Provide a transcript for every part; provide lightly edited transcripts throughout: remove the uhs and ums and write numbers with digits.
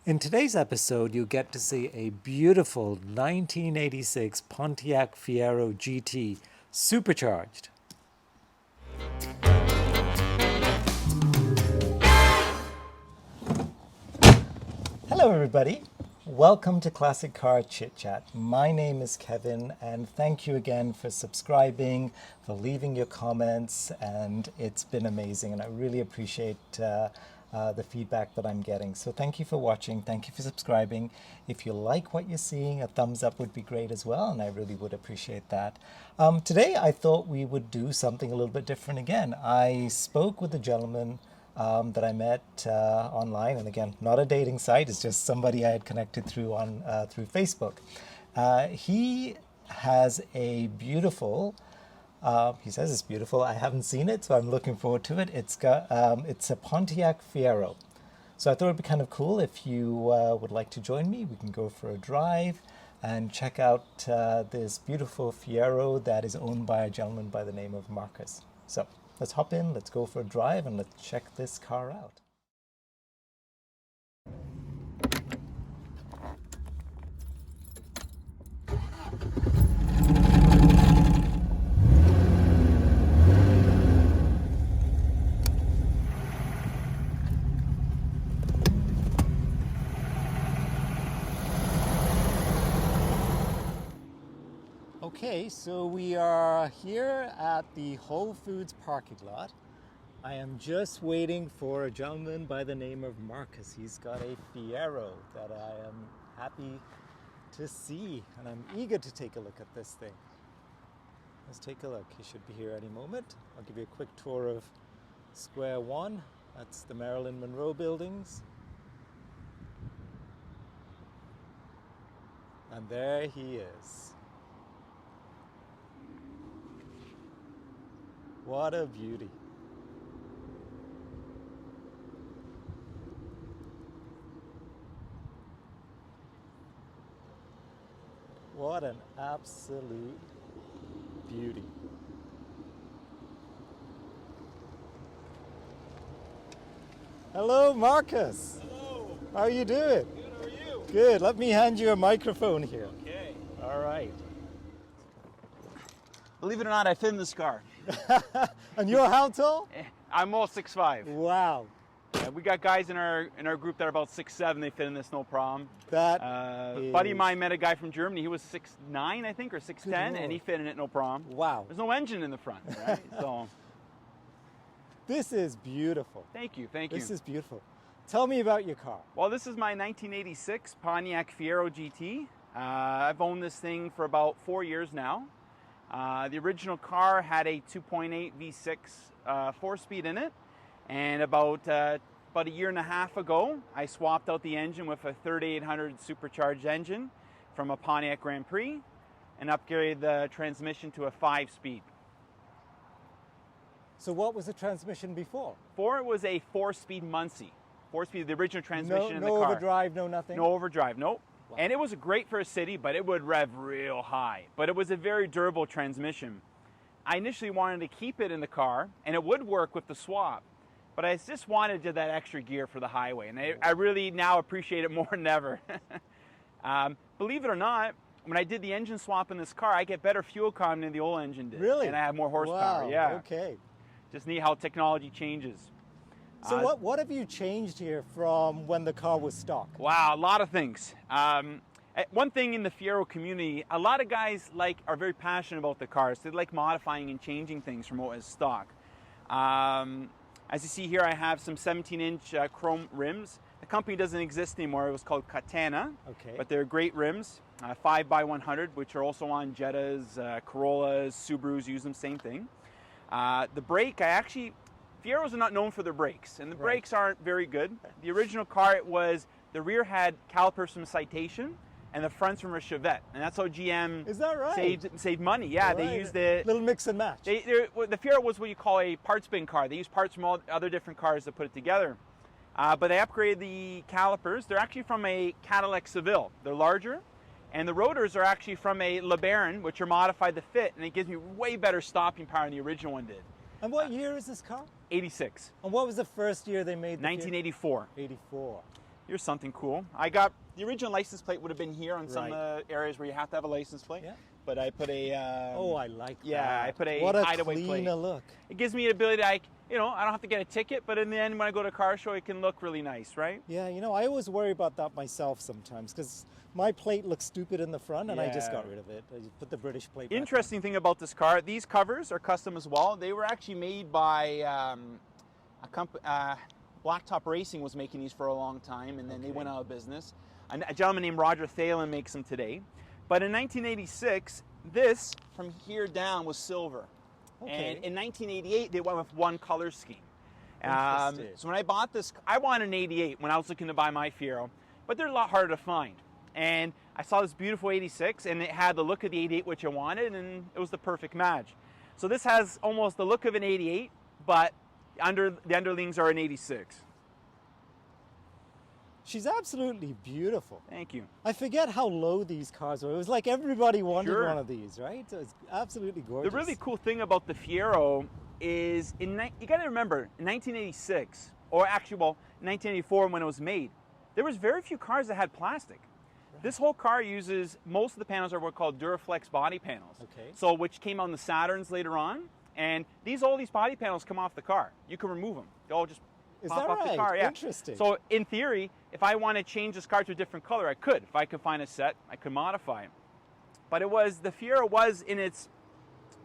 In today's episode, you'll get to see a beautiful 1986 Pontiac Fiero GT supercharged. Hello everybody, welcome to Classic Car ChitChat. My name is Kevin and thank you again for subscribing, for leaving your comments, and it's been amazing and I really appreciate the feedback that I'm getting. So thank you for watching, thank you for subscribing. If you like what you're seeing, a thumbs up would be great as well, and I really would appreciate that. Today I thought we would do something a little bit different again. I spoke with a gentleman that I met online, and again, not a dating site, it's just somebody I had connected through Facebook. He has a beautiful, he says it's beautiful, I haven't seen it, so I'm looking forward to it. It's a Pontiac Fiero. So I thought it'd be kind of cool if you would like to join me. We can go for a drive and check out this beautiful Fiero that is owned by a gentleman by the name of Marcus. So let's hop in, let's go for a drive, and let's check this car out. Okay, so we are here at the Whole Foods parking lot. I am just waiting for a gentleman by the name of Marcus. He's got a Fiero that I am happy to see, and I'm eager to take a look at this thing. Let's take a look. He should be here any moment. I'll give you a quick tour of Square One. That's the Marilyn Monroe buildings. And there he is. What a beauty. What an absolute beauty. Hello, Marcus. Hello. How are you doing? Good, how are you? Good. Let me hand you a microphone here. Okay. All right. Believe it or not, I fit in this car. And you're how tall? I'm all 6'5". Wow. We got guys in our group that are about 6'7". They fit in this no problem. That buddy of mine met a guy from Germany. He was 6'9", I think, or 6'10", and he fit in it no problem. Wow. There's no engine in the front, right? So. This is beautiful. Thank you, thank you. This is beautiful. Tell me about your car. Well, this is my 1986 Pontiac Fiero GT. I've owned this thing for about 4 years now. The original car had a 2.8 V6 4-speed in it, and about a year and a half ago, I swapped out the engine with a 3800 supercharged engine from a Pontiac Grand Prix and upgraded the transmission to a 5-speed. So what was the transmission before? Before it was a 4-speed Muncie. 4-speed, the original transmission in the car. No overdrive, no nothing? No overdrive, nope. Wow. And it was great for a city, but it would rev real high. But it was a very durable transmission. I initially wanted to keep it in the car, and it would work with the swap. But I just wanted that extra gear for the highway, and I really now appreciate it more than ever. Believe it or not, when I did the engine swap in this car, I get better fuel economy than the old engine did. Really? And I have more horsepower. Wow. Yeah. Okay. Just neat how technology changes. So what have you changed here from when the car was stock? Wow, a lot of things. One thing in the Fiero community, a lot of guys are very passionate about the cars. They like modifying and changing things from what was stock. As you see here, I have some 17-inch chrome rims. The company doesn't exist anymore. It was called Katana. Okay. But they're great rims, 5x100, which are also on Jettas, Corollas, Subarus use them, same thing. The brake, Fieros are not known for their brakes, and the brakes aren't very good. The original car, the rear had calipers from Citation, and the fronts from a Chevette, and that's how GM Is that right? saved money. Yeah, Right. they used the little mix and match. the Fiero was what you call a parts bin car. They used parts from all other different cars to put it together. But they upgraded the calipers. They're actually from a Cadillac Seville. They're larger, and the rotors are actually from a LeBaron, which are modified to fit, and it gives me way better stopping power than the original one did. And what year is this car? 86. And what was the first year they made the 1984. 84. Here's something cool. I got the original license plate would have been here on some Right. areas where you have to have a license plate. Yeah. But I put a Oh, I like that. yeah, I put a what a hideaway plate. cleaner look. It gives me the ability to, I don't have to get a ticket, but in the end, when I go to a car show, it can look really nice, right? Yeah, I always worry about that myself sometimes because my plate looks stupid in the front and I just Yeah. got rid of it. I just put the British plate back Interesting thing about this car, these covers are custom as well. They were actually made by a company. Blacktop Racing was making these for a long time, and then they Okay. went out of business. And a gentleman named Roger Thalen makes them today. But in 1986, this from here down was silver. Okay. And in 1988, they went with one color scheme. Interesting. So when I bought this, I wanted an 88 when I was looking to buy my Fiero, but they're a lot harder to find. And I saw this beautiful 86, and it had the look of the 88 which I wanted, and it was the perfect match. So this has almost the look of an 88, but the underlings are an 86. She's absolutely beautiful. Thank you. I forget how low these cars were. It was like everybody wanted Sure. one of these, right? So it's absolutely gorgeous. The really cool thing about the Fiero is, you got to remember, in 1986, or actually, well, 1984 when it was made, there was very few cars that had plastic. This whole car uses, most of the panels are what are called Duraflex body panels. Okay. So, which came on the Saturns later on, and all these body panels come off the car. You can remove them. They all just Is pop that off right? the car. Yeah. Interesting. So in theory, if I want to change this car to a different color, I could. If I could find a set, I could modify it. But the Fiero was in its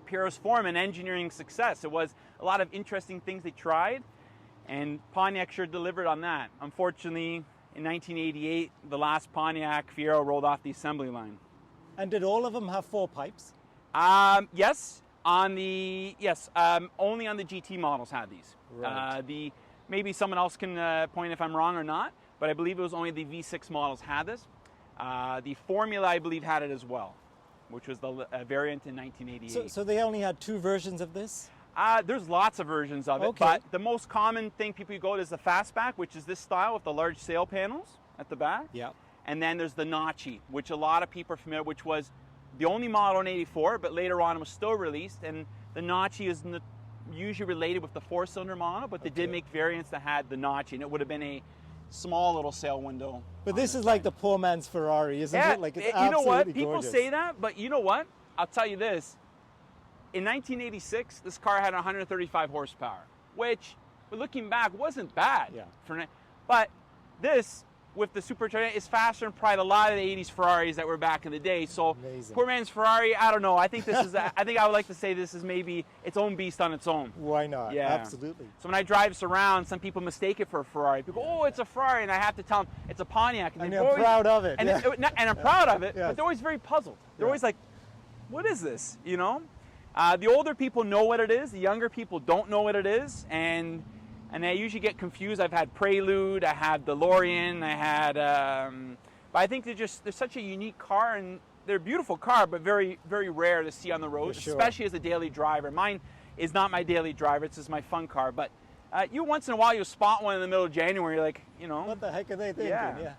purest form an engineering success. It was a lot of interesting things they tried, and Pontiac sure delivered on that. Unfortunately, in 1988, the last Pontiac Fiero rolled off the assembly line. And did all of them have 4 pipes? Yes, only on the GT models had these. Right. Maybe someone else can point if I'm wrong or not, but I believe it was only the V6 models had this. The Formula, I believe, had it as well, which was the variant in 1988. So they only had 2 versions of this? There's lots of versions of it, Okay. but the most common thing people go to is the fastback, which is this style with the large sail panels at the back. Yeah. And then there's the Nachi, which a lot of people are familiar, which was the only model in '84, but later on it was still released. And the Nachi is usually related with the 4-cylinder model, but they did make variants that had the Nachi, and it would have been a small little sail window. But this is like the poor man's Ferrari, isn't it? Like it's absolutely you know what? People gorgeous. say that, but you know what? I'll tell you this. In 1986, this car had 135 horsepower, which, looking back, wasn't bad. Yeah. But this, with the supercharger, is faster than probably a lot of the 80s Ferraris that were back in the day. So, Amazing. poor man's Ferrari, I don't know. I think this is, I think I would like to say this is maybe its own beast on its own. Why not? Yeah. Absolutely. So when I drive this around, some people mistake it for a Ferrari. People go, oh, it's a Ferrari, and I have to tell them it's a Pontiac. And they're you're always- proud of it. And, yeah. and I'm proud of it, Yes. but they're always very puzzled. They're Yeah. always like, what is this, you know? The older people know what it is. The younger people don't know what it is, and I usually get confused. I've had Prelude, I had DeLorean, I had, but I think they're such a unique car, and they're a beautiful car, but very, very rare to see on the road, For sure. especially as a daily driver. Mine is not my daily driver; it's just my fun car. But you once in a while you'll spot one in the middle of January, like, you know. What the heck are they thinking? Yeah.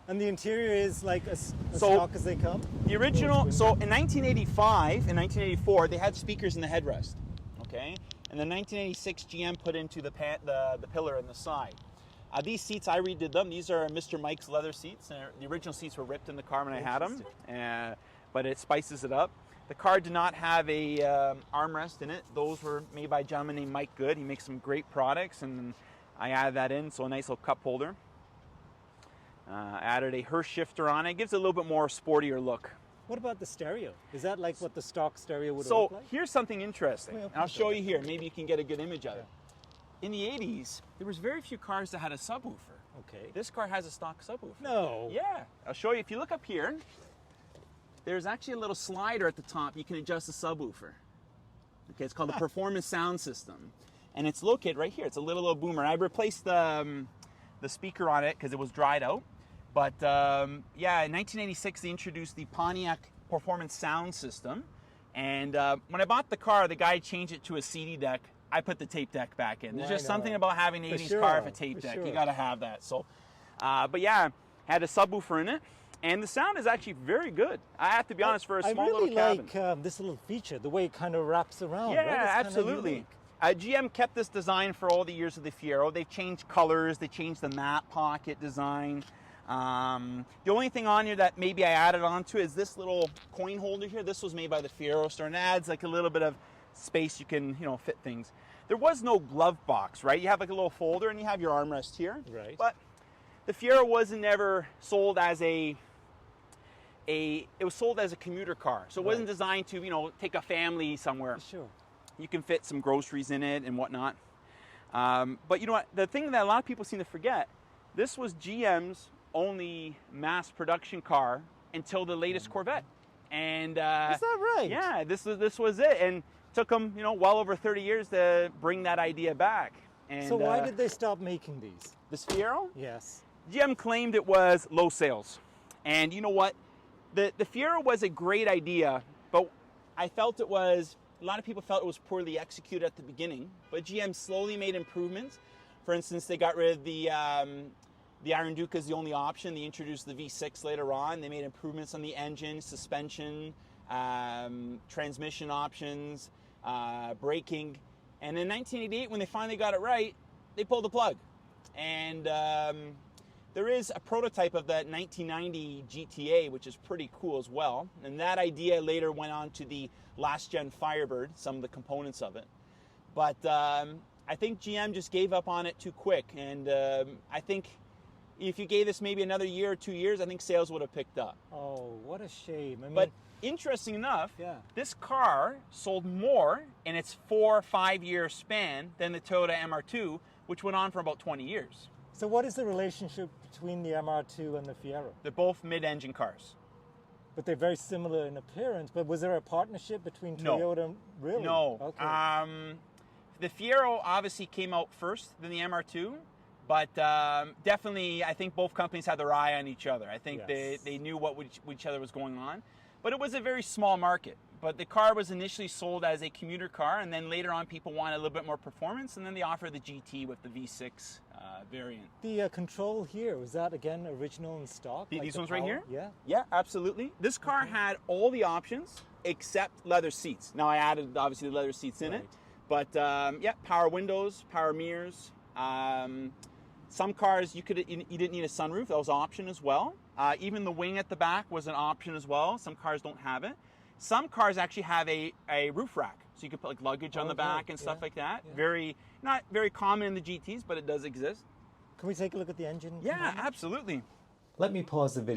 And the interior is like as So- stock as they come? The original, so in 1985 and 1984, they had speakers in the headrest, okay? And then 1986, GM put into the pillar in the side. These seats, I redid them. These are Mr. Mike's leather seats. The original seats were ripped in the car when I had them, but it spices it up. The car did not have a armrest in it. Those were made by a gentleman named Mike Good. He makes some great products, and I added that in, so a nice little cup holder. Added a Hurst shifter on it. It gives it a little bit more sportier look. What about the stereo? Is that like what the stock stereo would So look like? here's something interesting, Well, and I'll show you here. Maybe you can get a good image of it. In the 80s, there was very few cars that had a subwoofer. Okay. This car has a stock subwoofer. No. Yeah, I'll show you. If you look up here, there's actually a little slider at the top. You can adjust the subwoofer. Okay, it's called the Performance Sound System, and it's located right here. It's a little boomer. I replaced the speaker on it because it was dried out. But yeah, in 1986, they introduced the Pontiac Performance Sound System. And when I bought the car, the guy changed it to a CD deck. I put the tape deck back in. There's Why just something not? about having an For 80s sure, car with a tape for deck. sure. You got to have that. So, but yeah, had a subwoofer in it. And the sound is actually very good. I have to be honest, for a small I really little cabin. like this little feature, the way it kind of wraps around. Yeah, right? It's kinda absolutely. unique. GM kept this design for all the years of the Fiero. They've changed colors, they changed the mat pocket design. The only thing on here that maybe I added onto is this little coin holder here. This was made by the Fiero store and adds like a little bit of space you can, you know, fit things. There was no glove box, right? You have like a little folder and you have your armrest here. Right. But the Fiero wasn't never sold as it was sold as a commuter car. So it wasn't designed to, you know, take a family somewhere. Sure. You can fit some groceries in it and whatnot. But you know what? The thing that a lot of people seem to forget, this was GM's only mass production car until the latest Corvette. And is that right? Yeah, this was it. And took them, you know, well over 30 years to bring that idea back. And, so why did they stop making these? This Fiero? Yes. GM claimed it was low sales. And you know what? The Fiero was a great idea, but I felt it was, a lot of people felt it was poorly executed at the beginning, but GM slowly made improvements. For instance, they got rid of the Iron Duke as the only option. They introduced the V6 later on. They made improvements on the engine, suspension, transmission options, braking. And in 1988, when they finally got it right, they pulled the plug. And there is a prototype of that 1990 GTA, which is pretty cool as well. And that idea later went on to the last-gen Firebird, some of the components of it. But I think GM just gave up on it too quick. And I think if you gave this maybe another year or 2 years, I think sales would have picked up. Oh, what a shame. I mean, but interesting enough, yeah, this car sold more in its 4 or 5 year span than the Toyota MR2, which went on for about 20 years. So what is the relationship between the MR2 and the Fiero? They're both mid-engine cars. But they're very similar in appearance. But was there a partnership between No. Toyota and... Really? No. Okay. The Fiero obviously came out first than the MR2, but definitely I think both companies had their eye on each other. I think Yes. they knew what each other was going on. But it was a very small market. But the car was initially sold as a commuter car, and then later on people wanted a little bit more performance, and then they offered the GT with the V6 variant. The control here, was that again original in stock? Like These the ones right power? here? Yeah. Yeah, absolutely. This car had all the options except leather seats. Now I added obviously the leather seats in it, but yeah, power windows, power mirrors. Some cars you didn't need a sunroof. That was an option as well. Even the wing at the back was an option as well. Some cars don't have it. Some cars actually have a roof rack, so you can put like luggage on the back and stuff like that. Yeah. Not very common in the GTs, but it does exist. Can we take a look at the engine? Yeah, absolutely. Let me pause the video